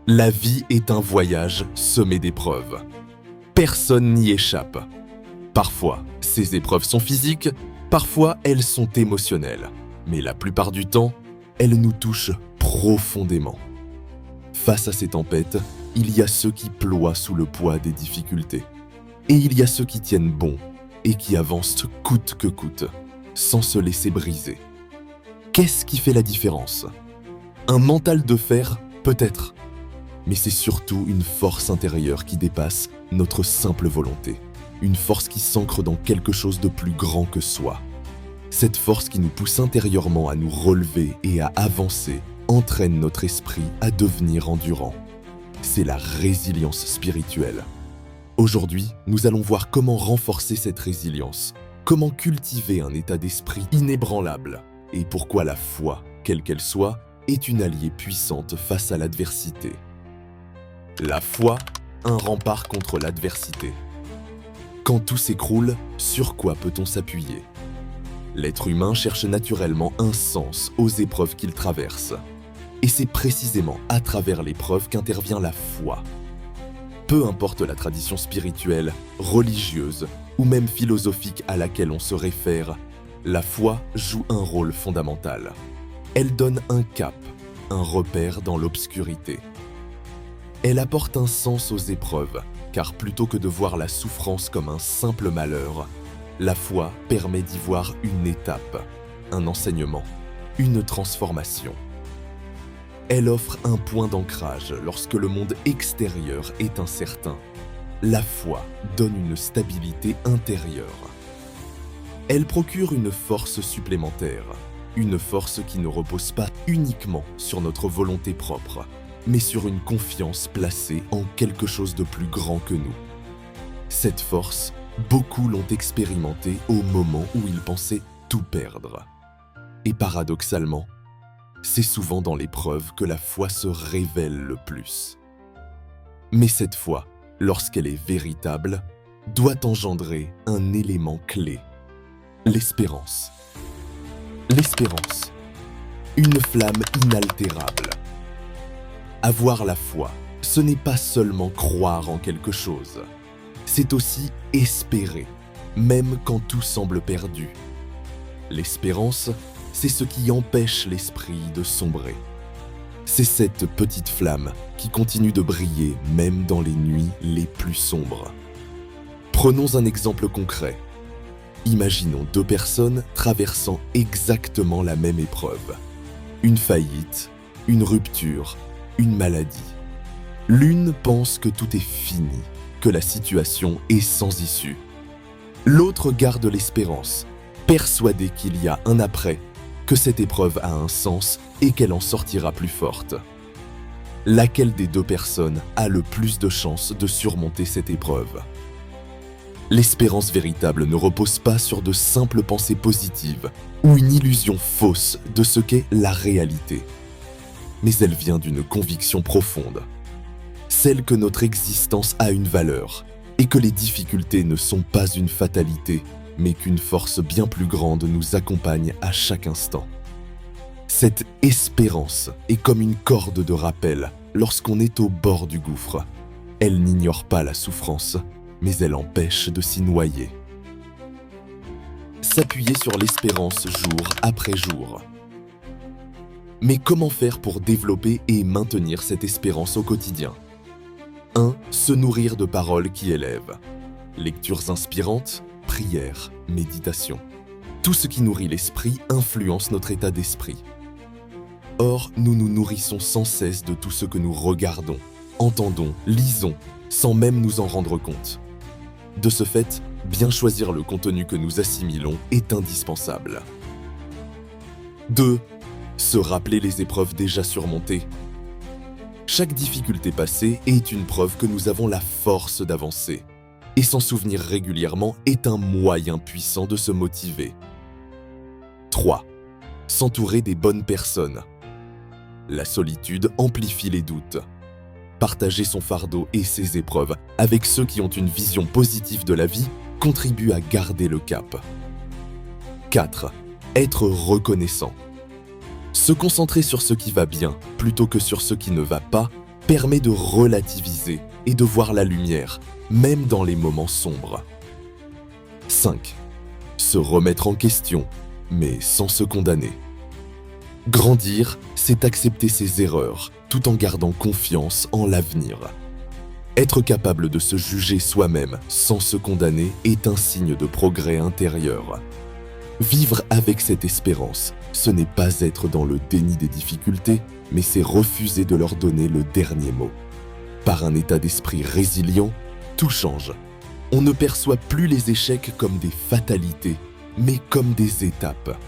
La vie est un voyage semé d'épreuves. Personne n'y échappe. Parfois, ces épreuves sont physiques, parfois elles sont émotionnelles. Mais la plupart du temps, elles nous touchent profondément. Face à ces tempêtes, il y a ceux qui ploient sous le poids des difficultés. Et il y a ceux qui tiennent bon et qui avancent coûte que coûte, sans se laisser briser. Qu'est-ce qui fait la différence? Un mental de fer, peut-être. Mais c'est surtout une force intérieure qui dépasse notre simple volonté. Une force qui s'ancre dans quelque chose de plus grand que soi. Cette force qui nous pousse intérieurement à nous relever et à avancer entraîne notre esprit à devenir endurant. C'est la résilience spirituelle. Aujourd'hui, nous allons voir comment renforcer cette résilience, comment cultiver un état d'esprit inébranlable et pourquoi la foi, quelle qu'elle soit, est une alliée puissante face à l'adversité. La foi, un rempart contre l'adversité. Quand tout s'écroule, sur quoi peut-on s'appuyer? L'être humain cherche naturellement un sens aux épreuves qu'il traverse. Et c'est précisément à travers l'épreuve qu'intervient la foi. Peu importe la tradition spirituelle, religieuse ou même philosophique à laquelle on se réfère, la foi joue un rôle fondamental. Elle donne un cap, un repère dans l'obscurité. Elle apporte un sens aux épreuves, car plutôt que de voir la souffrance comme un simple malheur, la foi permet d'y voir une étape, un enseignement, une transformation. Elle offre un point d'ancrage lorsque le monde extérieur est incertain. La foi donne une stabilité intérieure. Elle procure une force supplémentaire, une force qui ne repose pas uniquement sur notre volonté propre, mais sur une confiance placée en quelque chose de plus grand que nous. Cette force, beaucoup l'ont expérimentée au moment où ils pensaient tout perdre. Et paradoxalement, c'est souvent dans l'épreuve que la foi se révèle le plus. Mais cette foi, lorsqu'elle est véritable, doit engendrer un élément clé, l'espérance. L'espérance, une flamme inaltérable. Avoir la foi, ce n'est pas seulement croire en quelque chose, c'est aussi espérer, même quand tout semble perdu. L'espérance, c'est ce qui empêche l'esprit de sombrer. C'est cette petite flamme qui continue de briller même dans les nuits les plus sombres. Prenons un exemple concret. Imaginons deux personnes traversant exactement la même épreuve. Une faillite, une rupture, une maladie. L'une pense que tout est fini, que la situation est sans issue. L'autre garde l'espérance, persuadée qu'il y a un après, que cette épreuve a un sens et qu'elle en sortira plus forte. Laquelle des deux personnes a le plus de chances de surmonter cette épreuve? L'espérance véritable ne repose pas sur de simples pensées positives ou une illusion fausse de ce qu'est la réalité. Mais elle vient d'une conviction profonde, celle que notre existence a une valeur et que les difficultés ne sont pas une fatalité, mais qu'une force bien plus grande nous accompagne à chaque instant. Cette espérance est comme une corde de rappel lorsqu'on est au bord du gouffre. Elle n'ignore pas la souffrance, mais elle empêche de s'y noyer. S'appuyer sur l'espérance jour après jour. Mais comment faire pour développer et maintenir cette espérance au quotidien? 1. Se nourrir de paroles qui élèvent. Lectures inspirantes, prière, méditation. Tout ce qui nourrit l'esprit influence notre état d'esprit. Or, nous nous nourrissons sans cesse de tout ce que nous regardons, entendons, lisons, sans même nous en rendre compte. De ce fait, bien choisir le contenu que nous assimilons est indispensable. 2. Se rappeler les épreuves déjà surmontées. Chaque difficulté passée est une preuve que nous avons la force d'avancer. Et s'en souvenir régulièrement est un moyen puissant de se motiver. 3. S'entourer des bonnes personnes. La solitude amplifie les doutes. Partager son fardeau et ses épreuves avec ceux qui ont une vision positive de la vie contribue à garder le cap. 4. Être reconnaissant. Se concentrer sur ce qui va bien plutôt que sur ce qui ne va pas permet de relativiser et de voir la lumière, même dans les moments sombres. 5. Se remettre en question, mais sans se condamner. Grandir, c'est accepter ses erreurs, tout en gardant confiance en l'avenir. Être capable de se juger soi-même sans se condamner est un signe de progrès intérieur. Vivre avec cette espérance, ce n'est pas être dans le déni des difficultés, mais c'est refuser de leur donner le dernier mot. Par un état d'esprit résilient, tout change. On ne perçoit plus les échecs comme des fatalités, mais comme des étapes.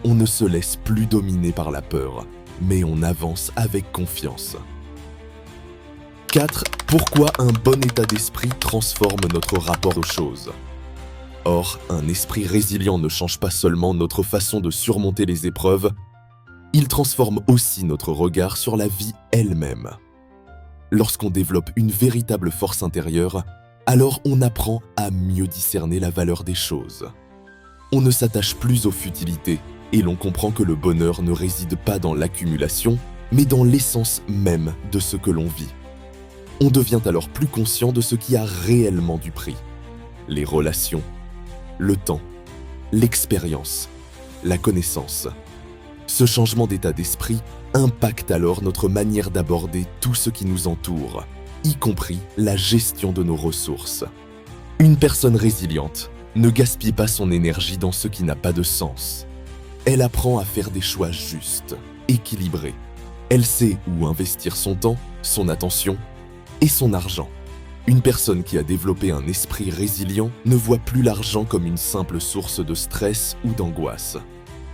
On ne se laisse plus dominer par la peur, mais on avance avec confiance. 4. Pourquoi un bon état d'esprit transforme notre rapport aux choses? Or, un esprit résilient ne change pas seulement notre façon de surmonter les épreuves, il transforme aussi notre regard sur la vie elle-même. Lorsqu'on développe une véritable force intérieure, alors on apprend à mieux discerner la valeur des choses. On ne s'attache plus aux futilités et l'on comprend que le bonheur ne réside pas dans l'accumulation, mais dans l'essence même de ce que l'on vit. On devient alors plus conscient de ce qui a réellement du prix. Les relations, le temps, l'expérience, la connaissance. Ce changement d'état d'esprit impacte alors notre manière d'aborder tout ce qui nous entoure, y compris la gestion de nos ressources. Une personne résiliente ne gaspille pas son énergie dans ce qui n'a pas de sens. Elle apprend à faire des choix justes, équilibrés. Elle sait où investir son temps, son attention et son argent. Une personne qui a développé un esprit résilient ne voit plus l'argent comme une simple source de stress ou d'angoisse.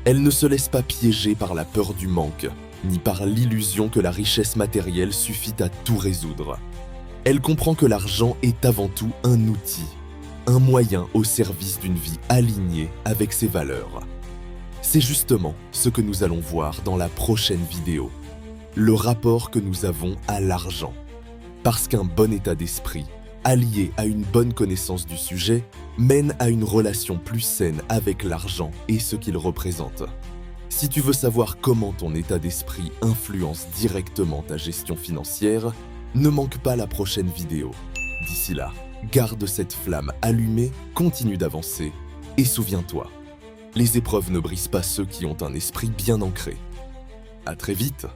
Elle ne se laisse pas piéger par la peur du manque, ni par l'illusion que la richesse matérielle suffit à tout résoudre. Elle comprend que l'argent est avant tout un outil, un moyen au service d'une vie alignée avec ses valeurs. C'est justement ce que nous allons voir dans la prochaine vidéo, le rapport que nous avons à l'argent. Parce qu'un bon état d'esprit, allié à une bonne connaissance du sujet, mène à une relation plus saine avec l'argent et ce qu'il représente. Si tu veux savoir comment ton état d'esprit influence directement ta gestion financière, ne manque pas la prochaine vidéo. D'ici là, garde cette flamme allumée, continue d'avancer et souviens-toi, les épreuves ne brisent pas ceux qui ont un esprit bien ancré. À très vite!